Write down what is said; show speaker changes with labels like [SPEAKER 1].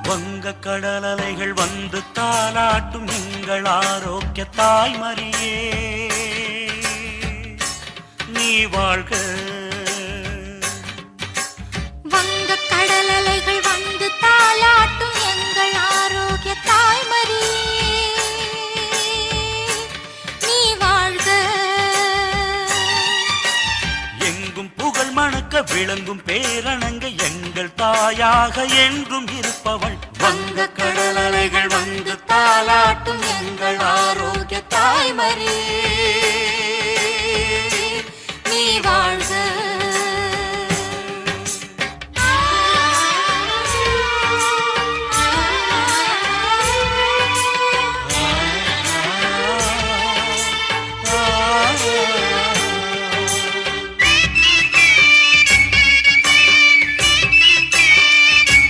[SPEAKER 1] வங்க கடலலைகள் வந்து தாலாட்டும் எங்கள் ஆரோக்கிய தாய்மரியே நீ வாழ்க.
[SPEAKER 2] வங்க கடலலைகள் வந்து தாலாட்டும் எங்கள் ஆரோக்கிய தாய்மரியே நீ வாழ்க.
[SPEAKER 1] எங்கும் புகழ் மணக்க விளங்கும் பேரணங்க எங்கள் தாயாக என்றும் இருப்பவள்.
[SPEAKER 2] வங்க கடலலைகள் வந்து தாலாட்டும் எங்கள் ஆரோக்கிய தாய்மரியே நீ வாழ்க.